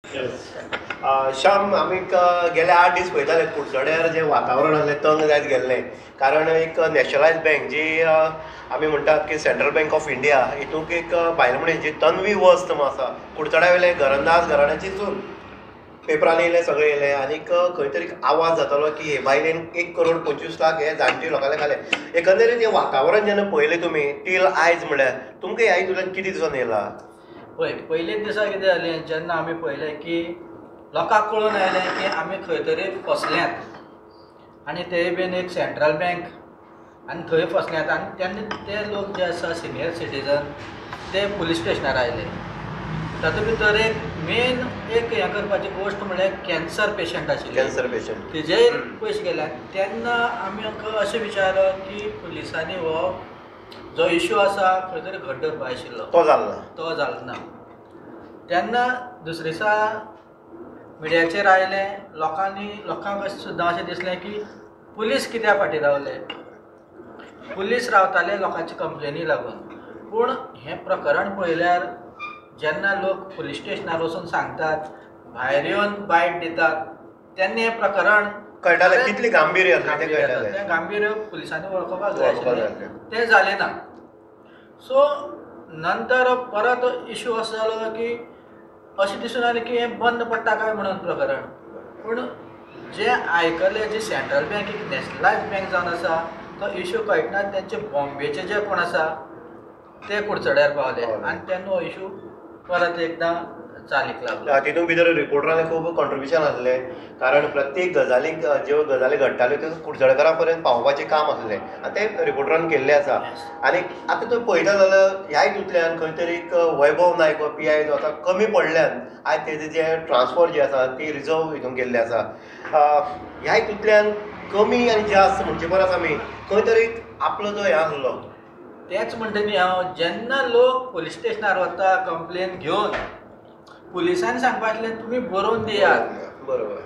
श्याम, आमी गेले 8 दीस पळयताले कुडचड्यार जे वातावरण आसलें तंग जायत गेल्लें. कारण एक नॅशनलायज बँक जी आमी म्हणटात की सेंट्रल बँक ऑफ इंडिया, हितूंक एक बायल मनीस जी तन्वी वस्त म्हणून आसा, कुडचड्या वयले घरंदाज घराण्याची चूल. पेपरान येयलें, सगळें येयलें, आनीक खंय तरी आवाज जातालो की हे बायलेन 1,25,00,000 हे जाणटी लोकांले खाले. एकंदरीत हें वातावरण जेन्ना पळयलें तुमी टील आयज म्हणल्यार तुमकां ह्या हितूंतल्यान कितें दिसून येयलां? पयलेच दिसा कितें जालें, जेन्ना आमी पळयलें की लोकांक कळून आयलें की आमी खंय तरी फसल्यात आनी तेय बीन एक सेंट्रल बँक आनी थंय फसल्यात. आनी तेन्ना ते लोक जे आसा सिनियर सिटीजन ते पुलीस स्टेशनार आयले. तातूंत भितर एक मेन एक हें करपाची गोश्ट म्हणल्यार कॅन्सर पेशंट आशिल्ले. कॅन्सर पेशंट तेजेय पयशे गेले. तेन्ना आमी अशें विचारलो की पुलिसांनी हो जो इश्यू आसा खंय तरी घट धरपा आशिल्लो, तो जालो ना. तेन्ना दुसरे दिसा मिडियाचेर आयलें, लोकांक सुद्दां अशें दिसलें की पुलीस कित्याक फाटीं रावले. पुलीस रावताले लोकांची कंप्लेनी लागून. पूण हें प्रकरण पळयल्यार जेन्ना लोक पुलीस स्टेशनार वचून सांगतात, भायर येवन बायट दितात, तेन्ना हें प्रकरण कळटालें कितलें गांभीर्य आसा तें कळटालें. तें गांभीर्य पुलिसांनी वळखुपाक जाय आशिल्लें, तें जालें ना. सो नंतर परत इश्यू असो जालो की अशें दिसून आयलें की हें बंद पडटा काय म्हणून प्रकरण. पूण जे आयकले, जी सेंट्रल बँक एक नॅशनलायज बँक जावन आसा, तो इश्यू कळटना तेंचे बॉम्बेचे जे कोण आसा ते कुडचड्यार पावले आनी तेन्ना हो इश्यू परत एकदां चालीक लागलो. तितून भितर रिपोर्टरांनी खूब कॉन्ट्रिब्युशन आसलें. कारण प्रत्येक गजालीक ज्यो गजाली घडटाल्यो त्यो कुडचडेकारां पर्यंत पावोवपाचें काम आसलें आनी तें रिपोर्टरान केल्लें आसा. आनी आतां तुमी पळयता जाल्यार ह्या हितूंतल्यान खंय तरी एक वैभव नायक हो PI जो आसा कमी पडल्यान आयज तेजें जें ट्रान्सफर जी आसा ती रिजर्व हितून केल्ली आसा. ह्या हितूंतल्यान कमी आनी जास्त म्हणचे परस आमी खंय तरी आपलो जो हें आसलो. तेंच म्हणटा न्ही हांव, जेन्ना लोक पुलीस स्टेशनार वता कंप्लेन घेवन, पुलिसांनी सांगपा आसलें तुमी बरोवन दियात. बरोबर.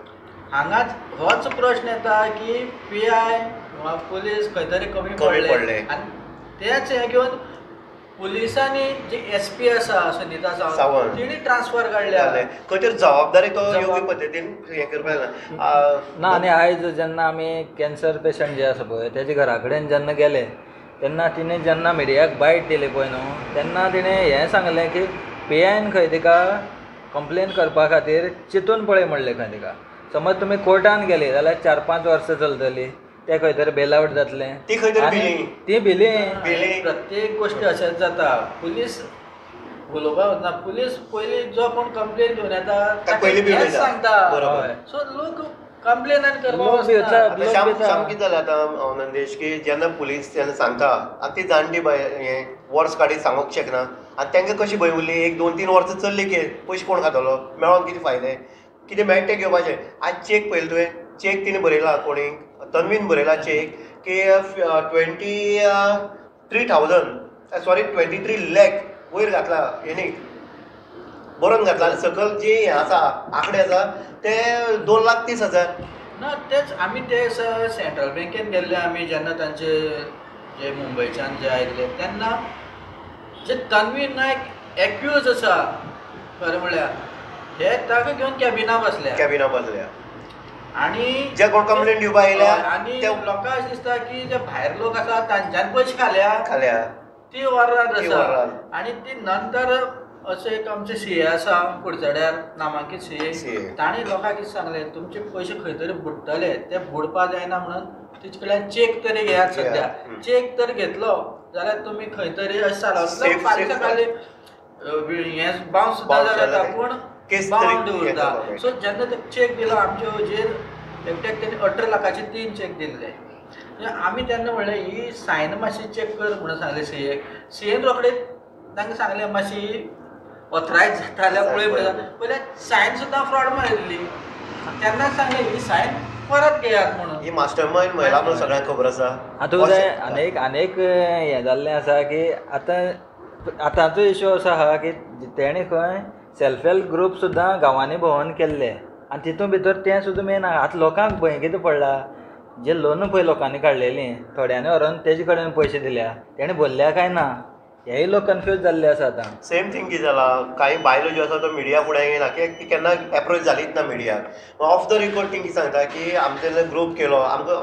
हांगाच होच प्रश्न येता की PI वा पुलीस खंय तरी कमी पडले आनी तेच हें घेवन पुलिसांनी जे SP आसा सुनीता सावंत तिणी ट्रान्सफर काडल्या. खंय तरी जबाबदारी तो योग्य पद्दतीन हें करपाक ना. आनी आयज जेन्ना आमी कॅन्सर पेशंट जे आसा पळय तेजे घरा कडेन जेन्ना गेले तेन्ना तिणें जेन्ना मिडियाक बायट दिली पळय न्हू, तेन्ना तिणें हें सांगलें की PIन खंय तिका कंप्लेन करपा खातीर चिंतून पळय म्हणलें. खंय तिका समज तुमी कोर्टान गेली जाल्यार 4-5 वर्सां चलतली, तें खंय तरी बेल आवट जातलें. ती भिली. प्रत्येक गोश्टी अशेंच जाता. पुलीस उलोवपाक वचना. पुलीस पयलीं जो कोण कंप्लेन घेवन येता ताका सांगता. सो लोक कंप्लेन आनी करपाक श्याम कितें जालें आतां नंदेश की जेन्ना पुलीस जेन्ना सांगता आनी ती जाणटी बाय हें वर्स काडीत सांगूंक शकना आनी तांकां कशी भंय उरली. 1-2-3 वर्सां चल्ली की पयशे कोण खातलो, मेळोन कितें फायदे, कितें मेळटा तें घेवपाचें. आज चेक पळयलो तुवें, चेक तिणें बरयला, कोणीक तन्वीन बरयला चेक की 23 लाख वयर घातला हेणीक बरोवन घातला आनी सकयल जी हें आसा आंकडे आसा ते 2,30,000. ना तेच आमी ते सेंट्रल बँकेन गेल्ले. आमी जेन्ना तांचे जे मुंबयच्यान जे आयिल्ले तेन्ना जे तन्वी नायक एक्यूज आसा खरें म्हळ्यार हे ताका घेवन कॅबिना बसल्या आनी जे कोण कंप्लेन दिवपाक येयल्या आनी लोकांक अशें दिसता की जे भायर लोक आसा तांच्यान पयशे खाल्या ती वरात आसा. आनी ती नंतर अशें एक आमचे CA आसा कुडचड्यार, नामांकीत CA, ताणें लोकांक कितें सांगलें, तुमचे पयशे खंय तरी बुडटले, ते बुडपा जायना म्हणून तिचे कडल्यान चेक तरी घेयात. सद्या चेक तर घेतलो जाल्यार तुमी खंय तरी अशें जालो फाल्यां सकाळी हें बावन्स सुद्दां जाता पूण बावंड उरता. सो जेन्ना ते चेक दिलो आमचे हाजेर एकट्याक तेणी 18 लाखाचे 3 चेक दिल्ले. आमी तेन्ना म्हणलें ही सायन मातशी चेक कर म्हणून सांगलें CAन रोखडेच तांकां सांगलें मातशी ऑथरायज जाता जाल्यार पळय म्हणून. पयल्या सायन सुद्दां फ्रॉड मारिल्ली. तेन्ना सांगलें ही सायन परत घेयात म्हणून. ही मास्टर मायंड महिला म्हणून सगळ्यांक खबर आसा. आतां आनीक हें जाल्लें आसा की आतांचो इश्यू असो आहा की तेणें खंय सेल्फ हेल्प ग्रूप सुद्दां गांवांनी भोंवून केल्ले आनी तितून भितर तें सुद्दां मेन. आतां लोकांक भंय कितें पडला, जे लोन पळय लोकांनी काडलेलीं थोड्यांनी व्हरोन तेजे कडेन पयशे दिल्या, तेणें भरल्या काय ना. हेय लोक कन्फ्यूज जाल्ले आसा आतां. सेम थिंग कितें जालां, कांय बायलो ज्यो आसा तो मिडिया फुडें येना, कित्याक ती केन्ना एप्रोच जालीच ना मिडियाक. ऑफ द रिकॉर्ड थिंग कितें सांगता की आमचे ग्रूप केलो, आमकां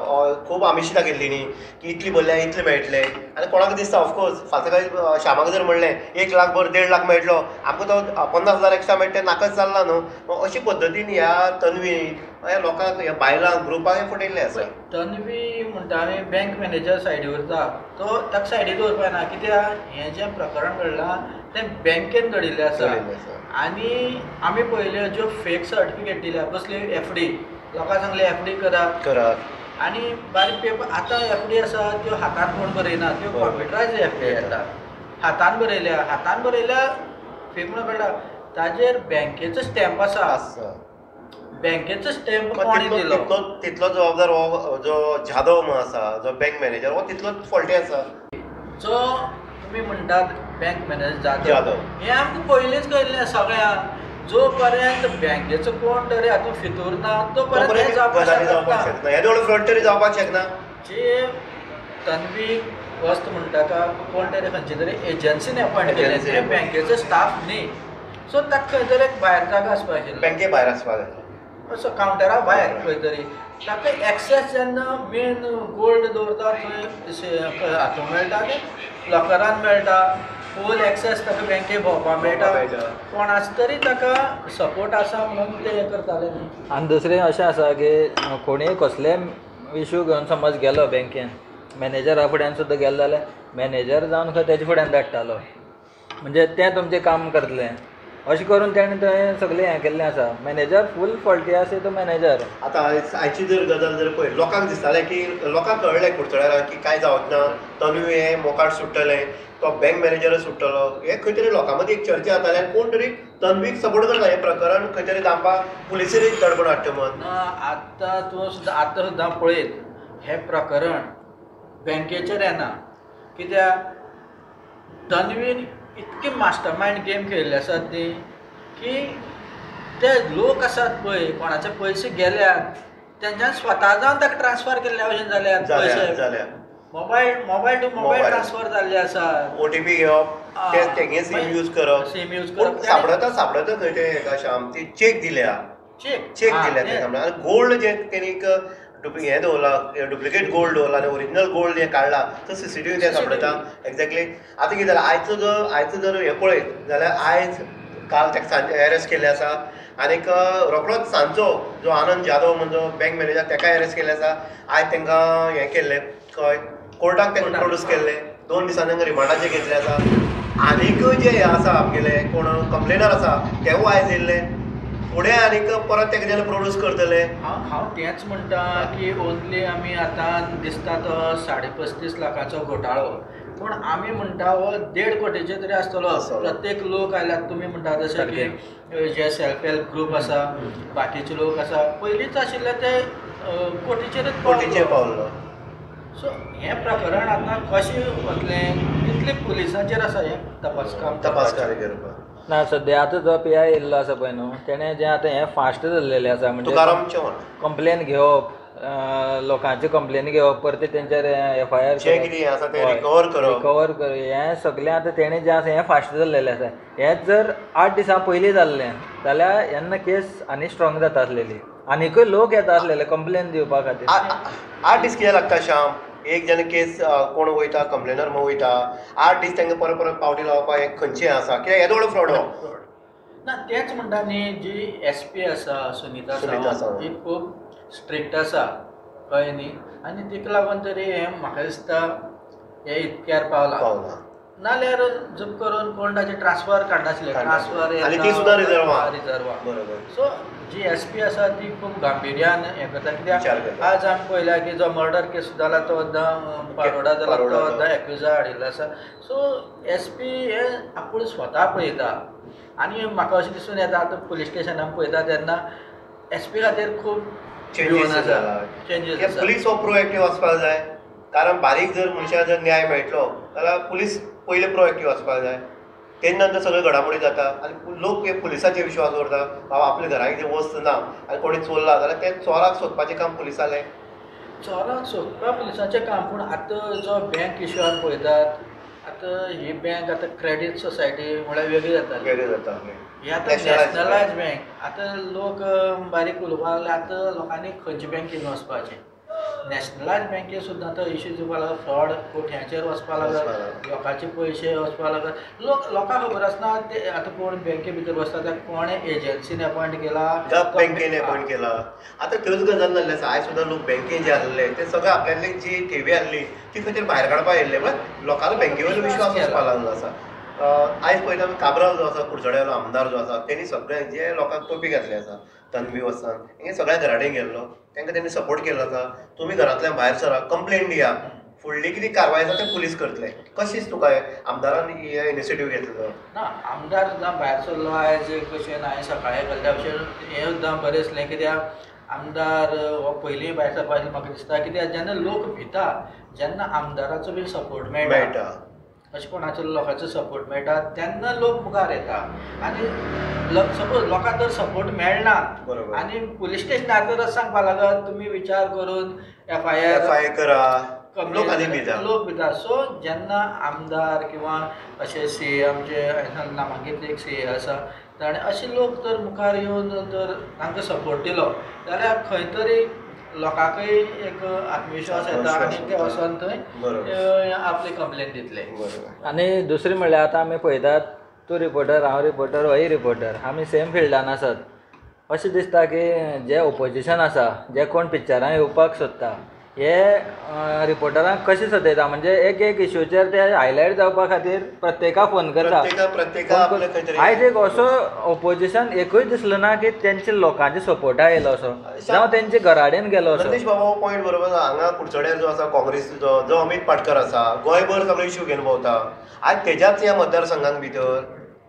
खूब आमिशी दाखयल्ली न्ही की इतली बोल्ल्या इतले मेळटले. आनी कोणाक दिसता ऑफकोर्स फाल्यां सकाळीं श्यामाक जर म्हणलें 1 लाख भर 1.5 लाख मेळटलो, आमकां तो 50,000 एक्स्ट्रा मेळटा नाकच जाल्ला न्हू. अशे पद्दतीन ह्या तन्वीन ह्या लोकांक ह्या बायलांक ग्रुपाक फटयल्ले आसा. तन्वी म्हणटा आमी बँक मॅनेजर सायडीर उरता, तो ताका सायडीर दवरपाक ना. कित्याक हें जें प्रकरण घडलां तें बँकेन घडिल्लें आसा. आनी आमी पळयल्यो ज्यो फेक सर्टिफिकेट दिल्या कसल्यो FD, लोकांक सांगलें FD करात आनी बारीक पेपर. आतां FD आसा त्यो हातान कोण बरयना, त्यो कॉम्प्युटरायज FD येता, हातान बरयल्या फेक म्हणून कळटा. ताजेर बँकेचो स्टॅम्प आसा, बँकेचो स्टॅम्प कोणी दिलो तितलो जबाबदार हो जो जाधव म्हणून आसा, जो बँक मॅनेजर, हो तितलोच फॉल्टी आसा. जो तुमी म्हणटात बँक मॅनेजर जाधव, हें आमकां पयलींच कळिल्लें सगळ्यांक. जो पर्यंत बँकेचो कोण तरी हातूंत भितर ना तो पर्यंत जावपाक शकना, येदो व्हडलो फ्रॉड तरी जावपाक शकना. जे तन्वी वस्त म्हणटा का कोण तरी खंयचे तरी एजन्सीने अपॉयंट केलें, ते बँकेचो स्टाफ न्ही. सो ताका खंय तरी एक भायर जागा आसपाक आशिल्लो, बँके भायर आसपाक जाय असो कावंटरा भायर खंय तरी. ताका एक्सेस जेन्ना मेन गोल्ड दवरता थंय हातूंत मेळटा आनी लॉकरान मेळटा, फूल एक्सेस ताका बँकेक भोंवपाक मेळटा. कोणाच तरी ताका सपोर्ट आसा म्हणून ते हें करताले न्ही. आनी दुसरें अशें आसा की कोणीय कसलेय इश्यू घेवन समज गेलो बँकेन, मॅनेजरा फुड्यान सुद्दां गेलो जाल्यार मॅनेजर जावन खंय तेजे फुड्यान धाडटालो, म्हणजे तें तुमचें काम करतलें अशें करून तेणें थंय सगळें हें केल्लें आसा. मॅनेजर फूल फॉल्टी आसा तो मॅनेजर. आतां आयची जर गजाल जर पळय, लोकांक दिसतालें की लोकांक कळ्ळें कुडचड्यार की कांय जावच ना, तन्वी हें मोकाट सुट्टलें, तो बँक मॅनेजरच सुट्टलो. हे खंय तरी लोकां मदीं एक चर्चा जाताली आनी कोण तरी तन्वीक सपोर्ट करता हें प्रकरण खंय तरी दामपाक पुलिसेरय धडपड हाडटा म्हण. आतां तूं सुद्दां पळयत हें प्रकरण बँकेचेर येना, कित्याक तन्वीन इतके मास्टर मायंड गेम खेळिल्ले आसात ती की ते लोक आसात पळय कोणाचे पयशे गेल्यात तेंच्यान स्वता जावन ताका ट्रान्सफर केल्ल्या भशेन जाल्यात पयशे. मोबायल टू मोबायल ट्रान्सफर जाल्ले आसा. OTP घेवप, तेगे सीम यूज करप. सापडता खंय ते श्याम ती चेक दिल्या ते सामने. आनी गोल्ड जे तेणी हें दवरला, डुप्लिकेट गोल्ड दवरला आनी ओरिजिनल गोल्ड हें काडला, तो CCTV ते सापडटा एक्झॅक्टली. आतां कितें जालां, आयचो जर हें पळयत जाल्यार आयज काल ताका सांजे अरेस्ट केल्ले आसा. आनीक रोखडोच सांजचो जो आनंद जाधव म्हणजे बँक मॅनेजर ताकाय अरेस्ट केल्ले आसा. आयज तांकां हें केल्लें खंय कोर्टाक तांकां प्रोड्यूस केल्लें, 2 दिसांनी तांकां रिमांडाचेर घेतले आसा. आनीक जे हे आसा आमगेले कोण कंप्लेनर आसा तेवूय आयज येयल्ले, फुडें आनीक परत ताका जेन्ना प्रोड्यूस करतले. हांव तेंच म्हणटा की ओन्ली आमी आतां दिसता तो 35.5 लाखाचो घोटाळो, पूण आमी म्हणटा हो 1.5 कोटीचे तरी आसतलो. प्रत्येक लोक आयल्यात, तुमी म्हणटा जशें की जे सेल्फ हेल्प ग्रूप आसा, बाकीचे लोक आसा, पयलींच आशिल्ले ते कोटीचेर पावलो. सो हें प्रकरण आतां कशें वतलें तितलें पुलिसांचेर आसा हें तपासकार करपाक. ना सद्या आतां जो PI येयल्लो आसा पळय न्हू, तेणें जें आतां हें फास्ट जाल्लेलें आसा, म्हणजे कंप्लेन घेवप, लोकांची कंप्लेनी घेवप, परते तेंचेर FIR रिकवर करप, हें सगळें आतां तेणें जें आसा हें फास्ट जाल्लेलें आसा. हेंच जर 8 दिसां पयलीं जाल्लें जाल्यार जेन्ना केस आनी स्ट्रॉंग जाता आसलेली, आनीकूय लोक येता आसलेले कंप्लेन दिवपा खातीर. 8 दीस कितें लागता श्याम? एक जेन्ना केस कोण वयता, कंप्लेनर म्हणून वयता, 8 दीस तांकां परत पावटी लावपाक हें खंयचें आसा, कित्याक येदो व्हडलो फ्रॉड हो. ना तेंच म्हणटा न्ही, जी SP आसा सुनीता सावंत, ही खूब स्ट्रिक्ट आसा कळ्ळें न्ही. आनी तिका लागून तरी हें म्हाका दिसता हें इतक्यार पावलां. नाल्यार जप करून कोण ताचे ट्रान्सफर काडनासले, ट्रान्सफर आनी ती सुद्दां रिजर्वा. सो जी SP आसा ती खूब गांभीर्यान हें करता. कित्याक आज आमी पळयल्या की जो मर्डर केस जाला तो पारोडा जाला, तो एक्युजा हाडिल्लो आसा. सो SP हें आपूण स्वता पळयता. आनी म्हाका अशें दिसून येता आतां पुलीस स्टेशनान पळयता तेन्ना SP खातीर खूब चेंजीस आसा. पुलीस हो प्रोएक्टीव वचपाक जाय, कारण बारीक जर मनशाक जर न्याय मेळटलो जाल्यार पुलीस पयले प्रोएक्टीव वचपाक जाय. तेन्ना नंतर सगळ्यो घडामोडी जाता आनी लोक हे पुलिसाचेर विश्वास दवरता, बाबा आपल्या घराक कितें वस्त ना आनी कोणी चोरला जाल्यार ते चोराक सोदपाचें काम पुलिसालें. चोराक सोदपा पुलिसाचें काम, पूण आतां जो बँक इश्यूआन पळयतात आतां ही बँक आतां क्रेडीट सोसायटी म्हळ्यार वेगळी जाता वेगळी जाता ही आतां नॅशनलायज बँक आतां लोक बारीक उलोवपाक लागले आतां लोकांनी खंयचे बँकेन वचपाचें नॅशनलायज बँकेन सुद्दां आतां इश्यू जावपाक लागला फ्रॉड कोठ्यांचेर वचपाक लागला लोकांचे पयशे वचपाक लागला लोकांक खबर आसना ते आतां कोण बँके भितर बसता ते कोणे एजन्सीन अपॉयंट केला बँकेन अपॉयंट केला आतां त्योच गजाल जाल्ले आसा आयज सुद्दां लोक बँकेन जे आसले ते सगळे आपल्यातली जी ठेवी आसली ती खंय तरी भायर काडपाक येयल्ले म्हळ्यार लोकांचो बँके वयलो विश्वास वचपाक लागलो आसा आयज पळयता काब्राल जो आसा कुडचड्यालो आमदार जो आसा तेणी सगळे जे लोकांक टोपी घातली आसा तन्वी वचन हे सगळ्या घराडेन गेल्लो तांकां तेणी सपोर्ट केलो आसा तुमी घरांतल्यान भायर सरा कंप्लेन दिया फुडली कितें कारवाय आसा ते पुलीस करतले कशीच तुका आमदारान हे इनिशिएटीव घेतलो ना आमदार सुद्दां भायर सरलो आयज कशें हांवें सकाळीं घालता अशें हें सुद्दां बरें दिसलें कित्याक आमदार हो पयलीं भायर सरपाचें म्हाका दिसता कित्याक जेन्ना लोक भिता जेन्ना आमदाराचो बी सपोर्ट मेळटा अशें कोणाचो लोकांचो सपोर्ट मेळटा तेन्ना लोक मुखार येता आनी सपोज लोकांक जर सपोर्ट मेळना आनी पुलीस स्टेशनार जर सांगपाक लागत तुमी विचार करून एफआयआर करा लोक भिता सो जेन्ना आमदार किंवा अशे सीएम जे नामांकीत एक सीए आसा ताणें अशे लोक जर मुखार येवन जर तांकां सपोर्ट दिलो जाल्यार खंय तरी लोकांकय एक आत्मविश्वास येता आनी ते वचोन थंय आपली कंप्लेन दितले आनी दुसरी म्हणल्यार आतां आमी पळयतात तूं रिपोर्टर हांव रिपोर्टर होय रिपोर्टर आमी सेम फिल्डान आसात अशें दिसता की जे ओपोजिशन आसा जे कोण पिक्चरां येवपाक सोदता हे रिपोर्टरांक कशें सतयता म्हणजे एक इश्यूचेर ते हायलायट जावपा खातीर प्रत्येकाक फोन करता आयज एक असो ओपोजिशन एकूय दिसलो ना की तेंचे लोकांच्या सपोर्टा येयलो असो जावं तेंचे घराडेन गेलो असो रमेश बाबा पॉयंट बरोबर हांगा कुडचड्यार जो आसा काँग्रेसीचो जो अमित पाटकर आसा गोंयभर सगळो इश्यू घेवन भोंवता आज तेज्याच ह्या मतदारसंघांक भितर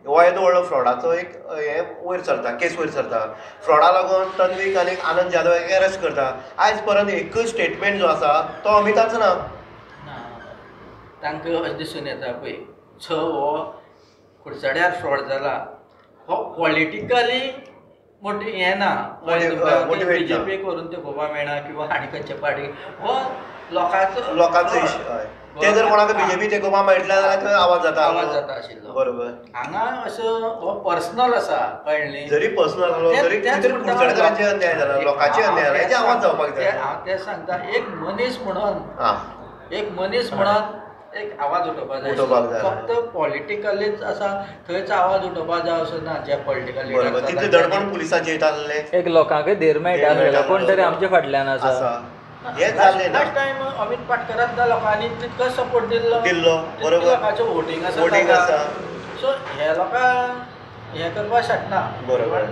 हो येदो व्हडलो फ्रॉडाचो एक हे वयर सरता केस वयर सरता फ्रॉडा लागून तन्वीक आनी आनंद जाधवाक अरेस्ट करता आयज पर्यंत एकूच स्टेटमेंट जो आसा तो अमिताचो ना तांकां अशें दिसून येता पळय हो कुडचड्यार फ्रॉड जाला हो पॉलिटिकली मोटी हें ना बीजेपी करून ते भोवपा मेळना किंवा आनी खंयचे पार्टी हो लोकांचो इश्यू हय ते जर कोणाक बीजेपी तेकोवपा मेळटले जाल्यार आवाज जाता आशिल्लो बरोबर हांगा असो हो पर्सनल आसा कळ्ळें जरी पर्सनल आसलो तरी कुडचडेकारांचे अन्याय जाला लोकांचे अन्याय जाला हेजे आवाज जावपाक जाय हांव तें सांगता एक मनीस म्हणून एक आवाज उठोवपाक जाय फक्त पॉलिटिकलीच आसा थंयच आवाज उठोवपाक जाय असो ना जे पॉलिटिकल बरोबर तितले दडपण पुलिसांचे येताले एक लोकांकय धीर मेळटा कोण तरी आमचे फाटल्यान आसा लास्ट टायम अमित पाटकराक त्या लोकांनी तितको सपोर्ट दिल्लो बरोबर लोकांचें वोटींग आसा सो हे लोकांक हें करपाक शकना बरोबर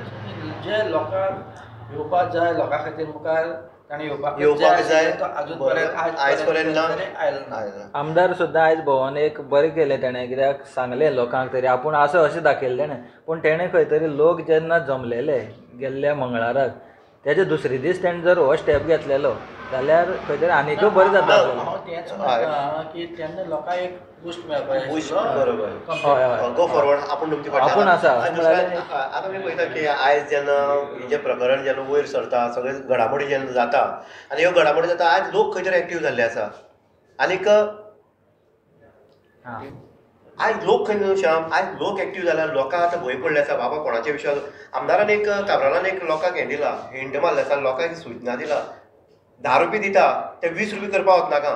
जे लोकांक येवपाक जाय लोकां खातीर मुखार ताणें येवपाक जाय अजून आयज पर्यंत आमदार सुद्दां आयज भोंवन एक बरें केलें तेणें कित्याक सांगलें लोकांक तरी आपूण आसा अशें दाखयलें तेणें पूण तेणें खंय तरी लोक जेन्ना जमलेले गेल्ल्या मंगळाराक तेजे दुसरे दीस तेणें जर हो स्टेप घेतलेलो जाल्यार खंय तरी आनीकय बरें जाता हांव तेंच म्हणटा की तेन्ना लोकांक एक बूस्ट मेळपाक बरोबर गो फॉरवर्ड आपूण तुमचे आपूण आसा आतां मी पळयता की आयज जेन्ना हेजें प्रकरण जेन्ना वयर सरता सगळे घडामोडी जेन्ना जाता आनी ह्यो घडामोडी जाता आयज लोक खंय तरी एक्टीव जाल्ले आसा आनीक आयज लोक खंय न्हू श्याम आयज लोक एक्टीव जाल्यार लोकांक आतां भंय पडले आसा बाबा कोणाचे विश्वास आमदारान एक काब्रालान एक लोकांक हें दिला हिंट मारले आसा लोकांक सूचना दिला 10 रुपये दिता ते 20 रुपये करपाक वचनाका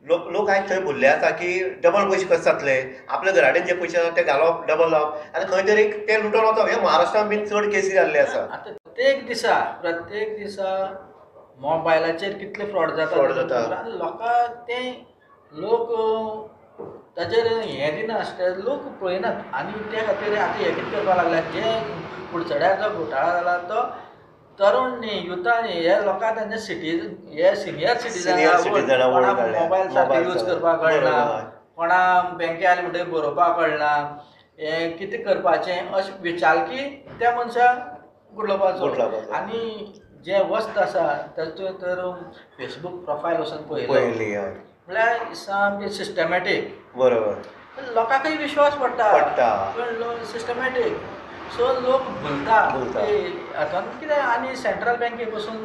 लोक आयज थंय भुरले आसा की डबल पयशे कशे जातले आपल्या घराडेन जे पयशे आसा ते घालप डबल लावप आनी खंय तरी ते लुटोन वचप हे महाराष्ट्रान बीन चड केसी जाल्ले आसा प्रत्येक दिसा मोबायलाचेर कितले फ्रॉड जाता लोकांक ते लोक ताचेर हें दिनासता लोक पळयनात आनी त्या खातीर आतां हें कितें करपाक लागल्यात जे कुडचड्यार जो घोटाळा जाला तो तरुण न्ही युथा न्ही हे लोकांक तेंचे हे सिनियर सिटीजन मोबायल सारके यूज करपाक कळना कोणाक बँके आयले म्हणटकीर बरोवपाक कळना हें कितें करपाचें अशें विचारकी त्या मनशाक गुडलोवपाचो आनी जे वस्त आसा तातूंत तर फेसबूक प्रोफायल वचून पळयली म्हळ्यार सामकें सिस्टमॅटीक बरोबर लोकांकय विश्वास पडटा पण सिस्टमॅटीक सो लोक भुलता हातूंत कितें आनी सेंट्रल बँके पसून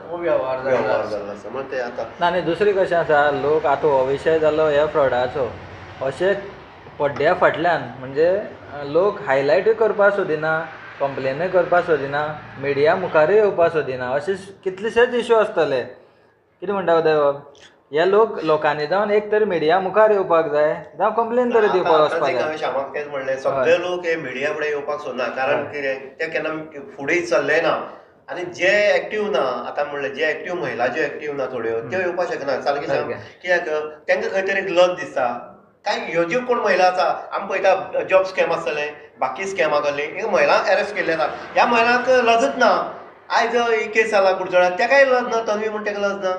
हो वेव्हार जाल्लो ना आनी दुसरी कशें आसा लोक आतां हो विशय जालो ह्या फ्रॉडाचो अशे पड्ड्या फाटल्यान म्हणजे लोक हायलायटूय करपा सोदिना, कंप्लेनूय करपा सोदिना, मिडिया मुखारूय येवपा सोदिना, अशे कितलेशेच इश्यू आसतले. कितें म्हणटा उदय बाब, हे लोकांनी जावन एक तरी मिडिया मुखार येवपाक जाय, जावं कंप्लेन तरी दिवपाक वचपाक जाय. हांवें श्यामाक तेंच म्हणलें, सगळे लोक हे मिडिया फुडें येवपाक सोदना, कारण कितें ते केन्ना फुडें चल्ले ना. आनी जे एक्टीव ना, आतां म्हणलें जे एक्टीव महिला ज्यो एक्टीव ना थोड्यो, त्यो येवपाक शकना. सारकें सांग, कित्याक तांकां खंय तरी एक लज दिसता. काय ह्यो ज्यो कोण महिला आसा, आमी पळयता जॉब स्कॅम आसतले, बाकी स्कॅमाक आहली, एक महिला अरेस्ट केल्ली आसा. ह्या महिलांक लजच ना. आयज ही केस जाला कुडचड्यार, ताकाय लज ना, तन्वी म्हण ताका लज ना.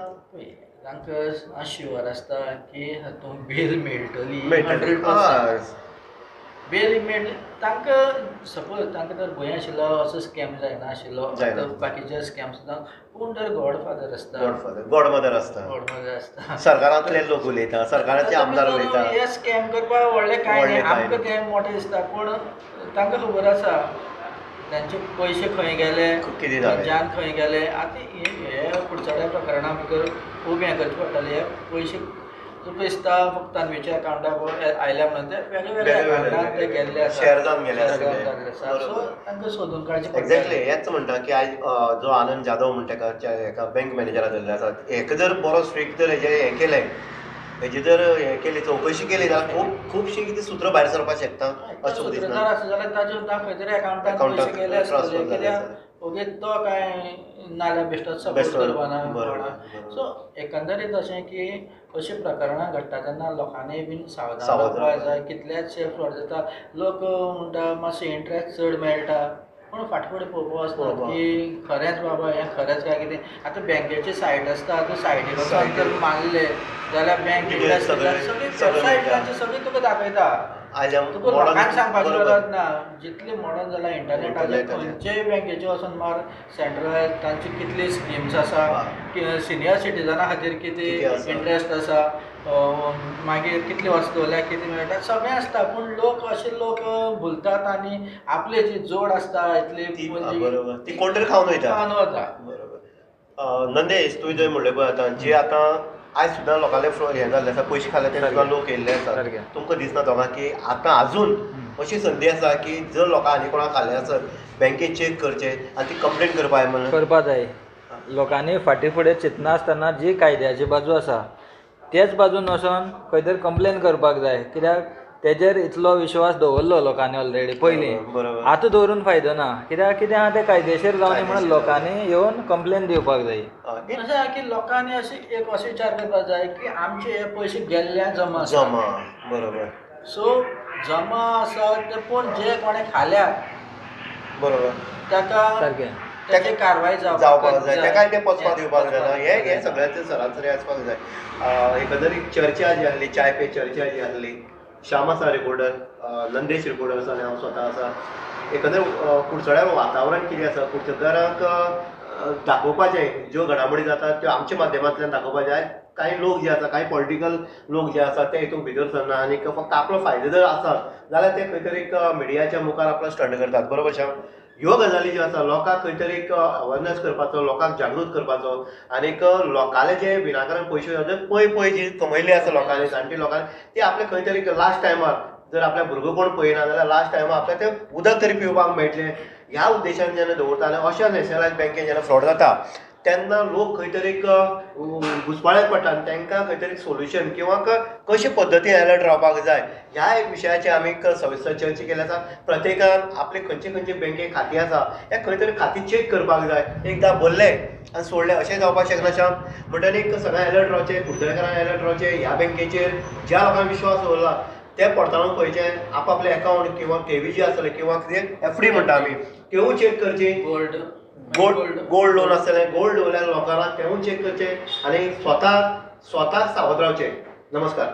तांकां शुअर आसता की हातूंत बेल मेळटली 100%. बेल मेळटली तांकां. सपोज तांकां तर भंय आशिल्लो असो स्कॅम जायना आशिल्लो, बाकीचे स्कॅम सुद्दां. पूण जर गॉडफादर आसता, गॉडमदर आसता, सरकारांतले लोक उलयता, सरकाराचे आमदार उलयता, हे स्कॅम करपाक व्हडलें कांय न्ही, आमकां तें मोटें दिसता. पूण तांकां खबर आसा तांचे पयशे खंय गेले, कितें जालें, जान खंय गेले. आतां हे कुडचड्या प्रकरणां भितर खूब हें करचें पडटलें. हे पयशे तुका दिसता फक्त तन्वीच्या अकावंटाक आयल्या म्हणून ते वेगळे वेगळे अकावंटांत ते गेल्ले आसा, शेअर जावन गेले सो तांकां सोदून काडचें पडटा. एक्झॅक्टली हेच म्हणटा की आयज जो आनंद जाधव म्हणटा एका बँक मॅनेजरा धरले आसा, हेका जर बरो स्ट्रिक्ट जर हें केलें, हेजी जर हें केली, चवकशी केली जाल्यार खुबशीं कितें सुत्र भायर सरपाक शकता. अशें दिसता आसा जाल्यार ताचे खंय तरी अकावंटांत पयशे गेले आसतले, कित्याक ओगीच तो काय नाल्या बेश्टोच सपोर्ट करपाना. सो एकंदरीत अशें की अशी प्रकरणां घडटा तेन्ना लोकांनी बीन सावधान रावपाक जाय. कितलेशे फ्रॉड जाता, लोक म्हणटा मातशें इंट्रस्ट चड मेळटा, पूण फाटफुडें पळोवपाक वचना की खरेंच बाबा हें खरेंच काय कितें. आतां बँकेची सायट आसता, त्यो सायटीर वचून जर मारले जाल्यार बँक डिटेल्स सगळी वेबसायट तांची सगळी तुका दाखयता. तुका लोकांक सांगपाची गरज ना. जितले मॉडर्न जाला इंटरनेटाचेर खंयचेय बँकेचे वचून मार, सेंट्रलायज तांची कितली स्किम्स आसा, सिनियर सिटीजना खातीर कितें इंट्रस्ट आसा, मागीर कितली वर्सां दवरल्यार कितें मेळटा, सगळें आसता. पूण लोक अशे लोक भुलतात आनी आपली जी जोड आसता इतली ती कोण तरी खावन वता. नंदेश तुवें जंय म्हणलें पळय आतां, जे आतां आयज सुद्दां लोकांले हें जाल्लें आसा, पयशे खाले ते सुद्दां लोक येयल्ले आसा. तुमकां दिसना दोगां की आतां आजून अशी संदी आसा की जर लोकां आनी कोणाक खाल्ले आसत, बँकेत चॅक करचे आनी ती कंप्लेन करपा जाय म्हणून करपा जाय. लोकांनी फाटी फुडें चिंतना आसतना जी कायद्याची बाजू आसा तेच बाजून वचोन खंय तरी कंप्लेन करपाक जाय. कित्याक तेजेर इतलो विश्वास दवरलो लोकांनी ऑलरेडी पयलीं, आतां दवरून फायदो ना. कित्याक कितें आहा तें कायदेशीर जावनी म्हणून लोकांनी येवन कंप्लेन दिवपाक जाय. अशें की लोकांनी अशी एक असो विचार करपाक जाय की आमचे हे पयशे गेल्ल्या जमा बरोबर. सो जमा आसा ते पूण जे कोणें खाल्यात बरोबर ताका ताची कारवाय जावपाक जाय, ताकाय ते पचपाक दिवपाक जायना. हे सगळ्याचे सरासरी आसपाक जाय. एकंदरीत चर्चा जी आहली, चाय पे चर्चा जी आहली, श्याम आसा रिपोर्टर, नंदेश रिपोर्टर आसा आनी हांव स्वता आसा. एकंदर कुडचड्यार वातावरण कितें आसा, कुडचडकारांक दाखोवपाचें ज्यो घडामोडी जातात त्यो आमच्या माध्यमांतल्यान दाखोवपाक जाय. काही लोक जे आसा, काही पॉलिटिकल लोक जे आसा ते हितून भितर सरना आनी फक्त आपलो फायदो जर आसत जाल्यार ते खंय तरी मिडियाच्या मुखार आपलो स्टंट करतात. बरोबर श्याम? ह्यो गजाली ज्यो आसा लोकांक खंय तरी अवेरनेस करपाचो, लोकांक जागृत करपाचो आनीक लोकांले जे विनाकारण पयशे पय जी कमयल्ली आसा लोकांनी, जाणटी लोकांनी, ती आपले खंय तरी लास्ट टायमार जर आपल्या भुरगो कोण पळयना जाल्यार लास्ट टायमार आपल्या ते उदक तरी पिवपाक मेळटलें ह्या उद्देशान जेन्ना दवरता. आनी अशा नॅशनलायज बँकेन जेन्ना फ्रॉड जाता तेन्ना लोक खंय तरी घुसपाळ्यात पडटा आनी तांकां खंय तरी सोल्युशन किंवा कशे पद्दतीन अलर्ट रावपाक जाय ह्या एक विशयाचेर आमी सविस्तर चर्चा केली आसा. प्रत्येकान आपले खंयचे खंयचे बँकेक खातीं आसा हे खंय तरी खातीं चॅक करपाक जाय. एकदां भरले आनी सोडले अशें जावपाक शकना श्याम. म्हणटकीर सगळें अलर्ट रावचें, कुडचडेकारांक अलर्ट रावचें. ह्या बँकेचेर ज्या लोकांक विश्वास दवरला ते पडताळून पळोवचें. आपले अकावंट किंवा ठेवी जी आसतले किंवा कितें एफडी म्हणटा आमी त्योय चॅक करची. गोल्ड लोन आसतले, गोल्ड लोन लोकांना तेवूय चॅक करचें आनी स्वताक सावध रावचें. नमस्कार.